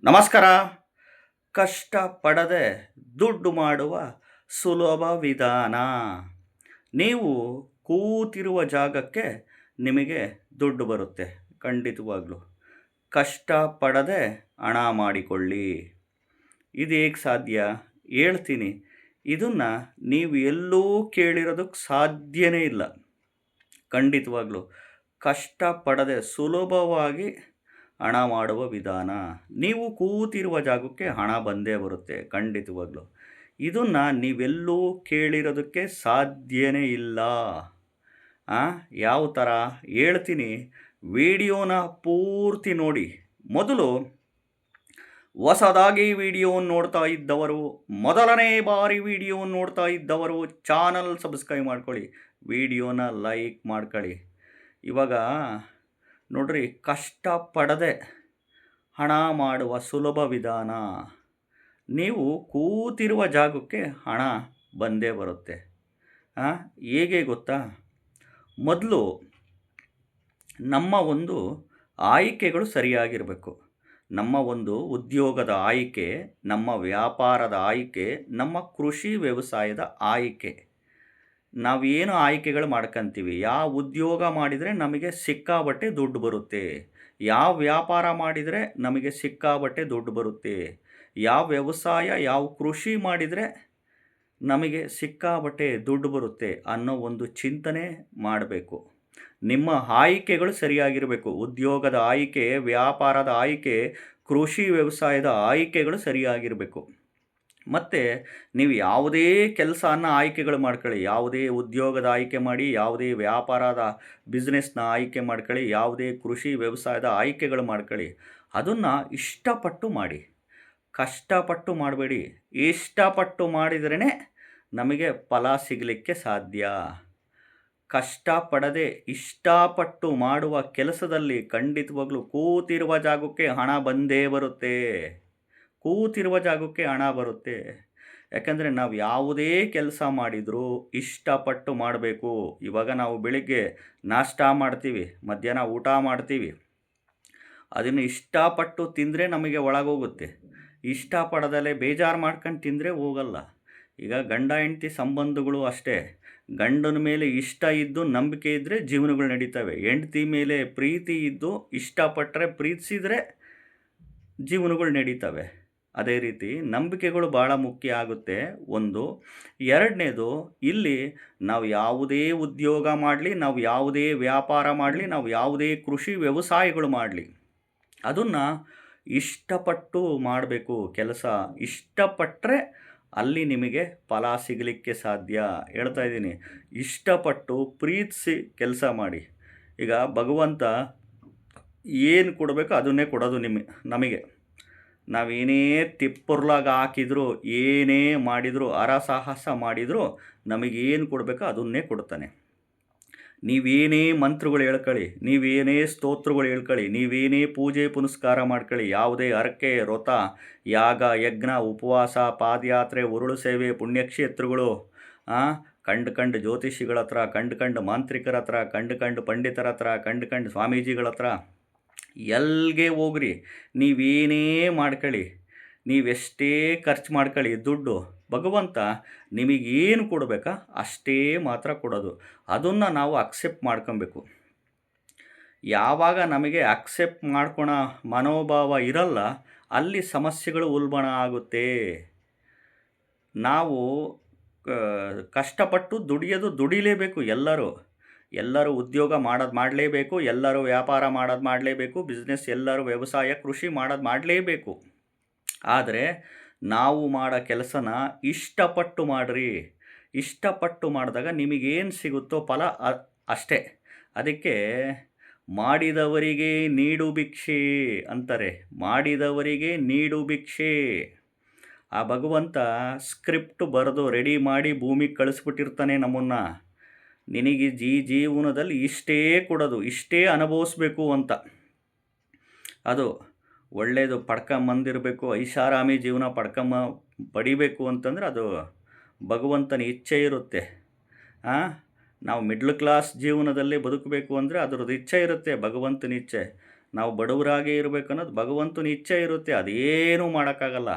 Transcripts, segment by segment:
ನಮಸ್ಕಾರ. ಕಷ್ಟಪಡದೆ ದುಡ್ಡು ಮಾಡುವ ಸುಲಭ ವಿಧಾನ. ನೀವು ಕೂತಿರುವ ಜಾಗಕ್ಕೆ ನಿಮಗೆ ದುಡ್ಡು ಬರುತ್ತೆ ಖಂಡಿತವಾಗ್ಲೂ. ಕಷ್ಟಪಡದೆ ಹಣ ಮಾಡಿಕೊಳ್ಳಿ. ಇದು ಹೇಗೆ ಸಾಧ್ಯ ಹೇಳ್ತೀನಿ. ಇದನ್ನು ನೀವು ಎಲ್ಲೂ ಕೇಳಿರೋದಕ್ಕೆ ಸಾಧ್ಯನೇ ಇಲ್ಲ ಖಂಡಿತವಾಗ್ಲೂ. ಕಷ್ಟಪಡದೆ ಸುಲಭವಾಗಿ ಹಣ ಮಾಡುವ ವಿಧಾನ. ನೀವು ಕೂತಿರುವ ಜಾಗಕ್ಕೆ ಹಣ ಬಂದೇ ಬರುತ್ತೆ ಖಂಡಿತವಾಗ್ಲೂ. ಇದನ್ನು ನೀವೆಲ್ಲೂ ಕೇಳಿರೋದಕ್ಕೆ ಸಾಧ್ಯನೇ ಇಲ್ಲ. ಯಾವ ಥರ ಹೇಳ್ತೀನಿ, ವಿಡಿಯೋನ ಪೂರ್ತಿ ನೋಡಿ. ಮೊದಲು ಹೊಸದಾಗಿ ವಿಡಿಯೋವನ್ನು ನೋಡ್ತಾ ಇದ್ದವರು, ಮೊದಲನೇ ಬಾರಿ ವಿಡಿಯೋವನ್ನು ನೋಡ್ತಾ ಇದ್ದವರು ಚಾನಲ್ ಸಬ್ಸ್ಕ್ರೈಬ್ ಮಾಡ್ಕೊಳ್ಳಿ, ವಿಡಿಯೋನ ಲೈಕ್ ಮಾಡ್ಕೊಳ್ಳಿ. ಇವಾಗ ನೋಡ್ರಿ, ಕಷ್ಟಪಡದೆ ಹಣ ಮಾಡುವ ಸುಲಭ ವಿಧಾನ. ನೀವು ಕೂತಿರುವ ಜಾಗಕ್ಕೆ ಹಣ ಬಂದೇ ಬರುತ್ತೆ. ಹೇಗೆ ಗೊತ್ತಾ? ಮೊದಲು ನಮ್ಮ ಒಂದು ಆಯ್ಕೆಗಳು ಸರಿಯಾಗಿರಬೇಕು. ನಮ್ಮ ಒಂದು ಉದ್ಯೋಗದ ಆಯ್ಕೆ, ನಮ್ಮ ವ್ಯಾಪಾರದ ಆಯ್ಕೆ, ನಮ್ಮ ಕೃಷಿ ವ್ಯವಸಾಯದ ಆಯ್ಕೆ. ನಾವೇನು ಆಯ್ಕೆಗಳು ಮಾಡ್ಕೊಂತೀವಿ, ಯಾವ ಉದ್ಯೋಗ ಮಾಡಿದರೆ ನಮಗೆ ಸಿಕ್ಕಾಬಟ್ಟೆ ದುಡ್ಡು ಬರುತ್ತೆ, ಯಾವ ವ್ಯಾಪಾರ ಮಾಡಿದರೆ ನಮಗೆ ಸಿಕ್ಕಾಬಟ್ಟೆ ದುಡ್ಡು ಬರುತ್ತೆ, ಯಾವ ವ್ಯವಸಾಯ, ಯಾವ ಕೃಷಿ ಮಾಡಿದರೆ ನಮಗೆ ಸಿಕ್ಕಾಬಟ್ಟೆ ದುಡ್ಡು ಬರುತ್ತೆ ಅನ್ನೋ ಒಂದು ಚಿಂತನೆ ಮಾಡಬೇಕು. ನಿಮ್ಮ ಆಯ್ಕೆಗಳು ಸರಿಯಾಗಿರಬೇಕು. ಉದ್ಯೋಗದ ಆಯ್ಕೆ, ವ್ಯಾಪಾರದ ಆಯ್ಕೆ, ಕೃಷಿ ವ್ಯವಸಾಯದ ಆಯ್ಕೆಗಳು ಸರಿಯಾಗಿರಬೇಕು. ಮತ್ತು ನೀವು ಯಾವುದೇ ಕೆಲಸನ ಆಯ್ಕೆಗಳು ಮಾಡ್ಕೊಳ್ಳಿ, ಯಾವುದೇ ಉದ್ಯೋಗದ ಆಯ್ಕೆ ಮಾಡಿ, ಯಾವುದೇ ವ್ಯಾಪಾರದ ಬಿಸ್ನೆಸ್ನ ಆಯ್ಕೆ ಮಾಡ್ಕೊಳ್ಳಿ, ಯಾವುದೇ ಕೃಷಿ ವ್ಯವಸಾಯದ ಆಯ್ಕೆಗಳು ಮಾಡ್ಕೊಳ್ಳಿ, ಅದನ್ನು ಇಷ್ಟಪಟ್ಟು ಮಾಡಿ, ಕಷ್ಟಪಟ್ಟು ಮಾಡಬೇಡಿ. ಇಷ್ಟಪಟ್ಟು ಮಾಡಿದ್ರೇ ನಮಗೆ ಫಲ ಸಿಗಲಿಕ್ಕೆ ಸಾಧ್ಯ. ಕಷ್ಟಪಡದೆ ಇಷ್ಟಪಟ್ಟು ಮಾಡುವ ಕೆಲಸದಲ್ಲಿ ಖಂಡಿತವಾಗ್ಲೂ ಕೂತಿರುವ ಜಾಗಕ್ಕೆ ಹಣ ಬಂದೇ ಬರುತ್ತೆ. ಕೂತಿರುವ ಜಾಗಕ್ಕೆ ಹಣ ಬರುತ್ತೆ. ಯಾಕಂದರೆ ನಾವು ಯಾವುದೇ ಕೆಲಸ ಮಾಡಿದರೂ ಇಷ್ಟಪಟ್ಟು ಮಾಡಬೇಕು. ಇವಾಗ ನಾವು ಬೆಳಿಗ್ಗೆ ನಾಷ್ಟ ಮಾಡ್ತೀವಿ, ಮಧ್ಯಾಹ್ನ ಊಟ ಮಾಡ್ತೀವಿ, ಅದನ್ನು ಇಷ್ಟಪಟ್ಟು ತಿಂದರೆ ನಮಗೆ ಒಳಗೋಗುತ್ತೆ. ಇಷ್ಟಪಡದಲ್ಲೇ ಬೇಜಾರು ಮಾಡ್ಕೊಂಡು ತಿಂದರೆ ಹೋಗಲ್ಲ. ಈಗ ಗಂಡ ಹೆಂಡತಿ ಸಂಬಂಧಗಳು ಅಷ್ಟೇ. ಗಂಡನ ಮೇಲೆ ಇಷ್ಟ ಇದ್ದು ನಂಬಿಕೆ ಇದ್ದರೆ ಜೀವನಗಳು ನಡೀತವೆ. ಹೆಂಡತಿ ಮೇಲೆ ಪ್ರೀತಿ ಇದ್ದು ಇಷ್ಟಪಟ್ಟರೆ, ಪ್ರೀತಿಸಿದರೆ ಜೀವನಗಳು ನಡೀತವೆ. ಅದೇ ರೀತಿ ನಂಬಿಕೆಗಳು ಭಾಳ ಮುಖ್ಯ ಆಗುತ್ತೆ ಒಂದು. ಎರಡನೇದು, ಇಲ್ಲಿ ನಾವು ಯಾವುದೇ ಉದ್ಯೋಗ ಮಾಡಲಿ, ನಾವು ಯಾವುದೇ ವ್ಯಾಪಾರ ಮಾಡಲಿ, ನಾವು ಯಾವುದೇ ಕೃಷಿ ವ್ಯವಸಾಯಗಳು ಮಾಡಲಿ, ಅದನ್ನು ಇಷ್ಟಪಟ್ಟು ಮಾಡಬೇಕು. ಕೆಲಸ ಇಷ್ಟಪಟ್ಟರೆ ಅಲ್ಲಿ ನಿಮಗೆ ಫಲ ಸಿಗಲಿಕ್ಕೆ ಸಾಧ್ಯ. ಹೇಳ್ತಾ ಇದ್ದೀನಿ, ಇಷ್ಟಪಟ್ಟು ಪ್ರೀತಿಸಿ ಕೆಲಸ ಮಾಡಿ. ಈಗ ಭಗವಂತ ಏನು ಕೊಡಬೇಕು ಅದನ್ನೇ ಕೊಡೋದು ನಮಗೆ. ನಾವೇನೇ ತಿಪ್ಪುರ್ಲಾಗ ಹಾಕಿದರೂ, ಏನೇ ಮಾಡಿದರೂ, ಹರಸಾಹಸ ಮಾಡಿದರೂ ನಮಗೇನು ಕೊಡಬೇಕೋ ಅದನ್ನೇ ಕೊಡ್ತಾನೆ. ನೀವೇನೇ ಮಂತ್ರಗಳು ಹೇಳ್ಕೊಳ್ಳಿ, ನೀವೇನೇ ಸ್ತೋತ್ರಗಳು ಹೇಳ್ಕೊಳ್ಳಿ, ನೀವೇನೇ ಪೂಜೆ ಪುನಸ್ಕಾರ ಮಾಡ್ಕೊಳ್ಳಿ, ಯಾವುದೇ ಹರಕೆ, ವ್ರತ, ಯಾಗ, ಯಜ್ಞ, ಉಪವಾಸ, ಪಾದಯಾತ್ರೆ, ಉರುಳು ಸೇವೆ, ಪುಣ್ಯಕ್ಷೇತ್ರಗಳು, ಕಂಡು ಜ್ಯೋತಿಷಿಗಳ ಹತ್ರ, ಕಂಡು ಮಾಂತ್ರಿಕರ ಹತ್ರ, ಕಂಡು ಪಂಡಿತರ ಹತ್ರ, ಕಂಡು ಸ್ವಾಮೀಜಿಗಳ ಹತ್ರ ಎಲ್ಲಿಗೆ ಹೋಗ್ರಿ, ನೀವೇನೇ ಮಾಡ್ಕೊಳ್ಳಿ, ನೀವೆಷ್ಟೇ ಖರ್ಚು ಮಾಡ್ಕೊಳ್ಳಿ ದುಡ್ಡು, ಭಗವಂತ ನಿಮಗೇನು ಕೊಡಬೇಕಾ ಅಷ್ಟೇ ಮಾತ್ರ ಕೊಡೋದು. ಅದನ್ನು ನಾವು ಅಕ್ಸೆಪ್ಟ್ ಮಾಡ್ಕೊಬೇಕು. ಯಾವಾಗ ನಮಗೆ ಅಕ್ಸೆಪ್ಟ್ ಮಾಡ್ಕೊಳೋ ಮನೋಭಾವ ಇರಲ್ಲ, ಅಲ್ಲಿ ಸಮಸ್ಯೆಗಳು ಉಲ್ಬಣ ಆಗುತ್ತೆ. ನಾವು ಕಷ್ಟಪಟ್ಟು ದುಡಿಲೇಬೇಕು. ಎಲ್ಲರೂ ಉದ್ಯೋಗ ಮಾಡಲೇಬೇಕು, ಎಲ್ಲರೂ ವ್ಯಾಪಾರ ಮಾಡಲೇಬೇಕು, ಬಿಸ್ನೆಸ್ ಎಲ್ಲರೂ ವ್ಯವಸಾಯ, ಕೃಷಿ ಮಾಡಲೇಬೇಕು. ಆದರೆ ನಾವು ಮಾಡೋ ಕೆಲಸನ ಇಷ್ಟಪಟ್ಟು ಮಾಡಿರಿ. ಇಷ್ಟಪಟ್ಟು ಮಾಡಿದಾಗ ನಿಮಗೇನು ಸಿಗುತ್ತೋ ಫಲ ಅಷ್ಟೇ. ಅದಕ್ಕೆ ಮಾಡಿದವರಿಗೆ ನೀಡು ಭಿಕ್ಷೆ ಅಂತಾರೆ. ಮಾಡಿದವರಿಗೆ ನೀಡು ಭಿಕ್ಷೆ. ಆ ಭಗವಂತ ಸ್ಕ್ರಿಪ್ಟ್ ಬರೆದು ರೆಡಿ ಮಾಡಿ ಭೂಮಿಗೆ ಕಳಿಸ್ಬಿಟ್ಟಿರ್ತಾನೆ ನಮ್ಮನ್ನು. ನಿನಗೆ ಜೀವನದಲ್ಲಿ ಇಷ್ಟೇ ಕೊಡೋದು, ಇಷ್ಟೇ ಅನುಭವಿಸ್ಬೇಕು ಅಂತ. ಅದು ಒಳ್ಳೆಯದು ಪಡ್ಕೊಂಬಂದಿರಬೇಕು, ಐಷಾರಾಮಿ ಜೀವನ ಪಡಿಬೇಕು ಅಂತಂದರೆ ಅದು ಭಗವಂತನ ಇಚ್ಛೆ ಇರುತ್ತೆ. ನಾವು ಮಿಡ್ಲ್ ಕ್ಲಾಸ್ ಜೀವನದಲ್ಲಿ ಬದುಕಬೇಕು ಅಂದರೆ ಅದರದ್ದು ಇಚ್ಛೆ ಇರುತ್ತೆ, ಭಗವಂತನ ಇಚ್ಛೆ. ನಾವು ಬಡವರಾಗೇ ಇರಬೇಕನ್ನೋದು ಭಗವಂತನ ಇಚ್ಛೆ ಇರುತ್ತೆ. ಅದೇನೂ ಮಾಡೋಕ್ಕಾಗಲ್ಲ.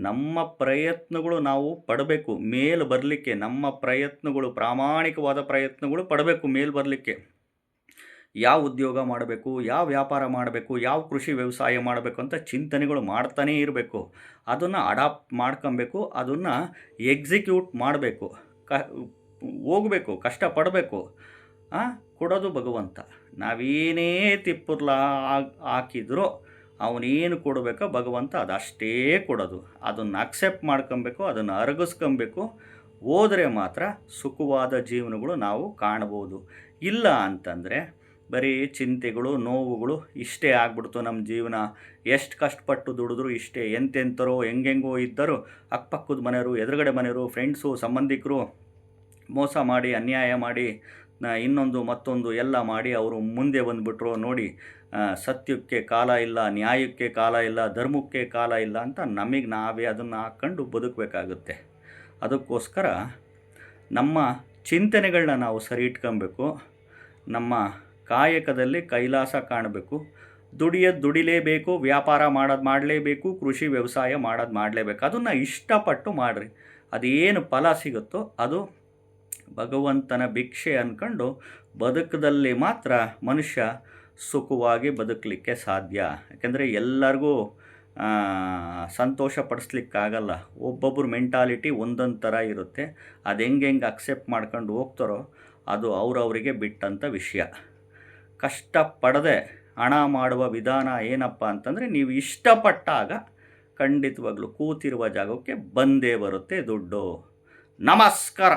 ನಮ್ಮ ಪ್ರಯತ್ನಗಳು ನಾವು ಪಡಬೇಕು ಮೇಲ್ ಬರಲಿಕ್ಕೆ. ನಮ್ಮ ಪ್ರಯತ್ನಗಳು ಪ್ರಾಮಾಣಿಕವಾದ ಪ್ರಯತ್ನಗಳು ಪಡಬೇಕು ಮೇಲ್ ಬರಲಿಕ್ಕೆ. ಯಾವ ಉದ್ಯೋಗ ಮಾಡಬೇಕು, ಯಾವ ವ್ಯಾಪಾರ ಮಾಡಬೇಕು, ಯಾವ ಕೃಷಿ ವ್ಯವಸಾಯ ಮಾಡಬೇಕು ಅಂತ ಚಿಂತನೆಗಳು ಮಾಡ್ತಾನೇ ಇರಬೇಕು. ಅದನ್ನು ಅಡಾಪ್ಟ್ ಮಾಡ್ಕೊಬೇಕು, ಅದನ್ನು ಎಕ್ಸಿಕ್ಯೂಟ್ ಮಾಡಬೇಕು, ಹೋಗಬೇಕು, ಕಷ್ಟಪಡಬೇಕು. ಕೊಡೋದು ಭಗವಂತ. ನಾವೇನೇ ತಿಪ್ಪುರ್ಲ ಹಾಕಿದ್ರೂ ಅವನೇನು ಕೊಡಬೇಕೋ ಭಗವಂತ ಅದಷ್ಟೇ ಕೊಡೋದು. ಅದನ್ನು ಅಕ್ಸೆಪ್ಟ್ ಮಾಡ್ಕೊಬೇಕು, ಅದನ್ನು ಅರಗಿಸ್ಕೊಬೇಕು. ಹೋದರೆ ಮಾತ್ರ ಸುಖವಾದ ಜೀವನಗಳು ನಾವು ಕಾಣ್ಬೋದು. ಇಲ್ಲ ಅಂತಂದರೆ ಬರೀ ಚಿಂತೆಗಳು, ನೋವುಗಳು ಇಷ್ಟೇ ಆಗ್ಬಿಡ್ತು ನಮ್ಮ ಜೀವನ. ಎಷ್ಟು ಕಷ್ಟಪಟ್ಟು ದುಡಿದ್ರು ಇಷ್ಟೇ. ಎಂತೆಂಥರೋ ಹೆಂಗೆಂಗೋ ಇದ್ದರು, ಅಕ್ಕಪಕ್ಕದ ಮನೆಯವರು, ಎದುರುಗಡೆ ಮನೆಯವರು, ಫ್ರೆಂಡ್ಸು, ಸಂಬಂಧಿಕರು ಮೋಸ ಮಾಡಿ, ಅನ್ಯಾಯ ಮಾಡಿ, ಇನ್ನೊಂದು ಮತ್ತೊಂದು ಎಲ್ಲ ಮಾಡಿ ಅವರು ಮುಂದೆ ಬಂದುಬಿಟ್ರು. ನೋಡಿ, ಸತ್ಯಕ್ಕೆ ಕಾಲ ಇಲ್ಲ, ನ್ಯಾಯಕ್ಕೆ ಕಾಲ ಇಲ್ಲ, ಧರ್ಮಕ್ಕೆ ಕಾಲ ಇಲ್ಲ ಅಂತ ನಮಗೆ ನಾವೇ ಅದನ್ನು ಹಾಕ್ಕೊಂಡು ಬದುಕಬೇಕಾಗುತ್ತೆ. ಅದಕ್ಕೋಸ್ಕರ ನಮ್ಮ ಚಿಂತನೆಗಳನ್ನ ನಾವು ಸರಿ ಇಟ್ಕೊಬೇಕು. ನಮ್ಮ ಕಾಯಕದಲ್ಲಿ ಕೈಲಾಸ ಕಾಣಬೇಕು. ದುಡಿಲೇಬೇಕು, ವ್ಯಾಪಾರ ಮಾಡಲೇಬೇಕು, ಕೃಷಿ ವ್ಯವಸಾಯ ಮಾಡಲೇಬೇಕು. ಅದನ್ನು ಇಷ್ಟಪಟ್ಟು ಮಾಡಿರಿ. ಅದೇನು ಫಲ ಸಿಗುತ್ತೋ ಅದು ಭಗವಂತನ ಭಿಕ್ಷೆ ಅಂದ್ಕೊಂಡು ಬದುಕದಲ್ಲಿ ಮಾತ್ರ ಮನುಷ್ಯ ಸುಖವಾಗಿ ಬದುಕಲಿಕ್ಕೆ ಸಾಧ್ಯ. ಯಾಕೆಂದರೆ ಎಲ್ಲರಿಗೂ ಸಂತೋಷ ಪಡಿಸ್ಲಿಕ್ಕಾಗಲ್ಲ. ಒಬ್ಬೊಬ್ಬರ ಮೆಂಟಾಲಿಟಿ ಒಂದೊಂದು ಥರ ಇರುತ್ತೆ. ಅದು ಹೆಂಗೆ ಅಕ್ಸೆಪ್ಟ್ ಮಾಡ್ಕೊಂಡು ಹೋಗ್ತಾರೋ ಅದು ಅವರವರಿಗೆ ಬಿಟ್ಟಂಥ ವಿಷಯ. ಕಷ್ಟಪಡದೆ ಹಣ ಮಾಡುವ ವಿಧಾನ ಏನಪ್ಪ ಅಂತಂದರೆ, ನೀವು ಇಷ್ಟಪಟ್ಟಾಗ ಖಂಡಿತವಾಗ್ಲೂ ಕೂತಿರುವ ಜಾಗಕ್ಕೆ ಬಂದೇ ಬರುತ್ತೆ ದುಡ್ಡು. ನಮಸ್ಕಾರ.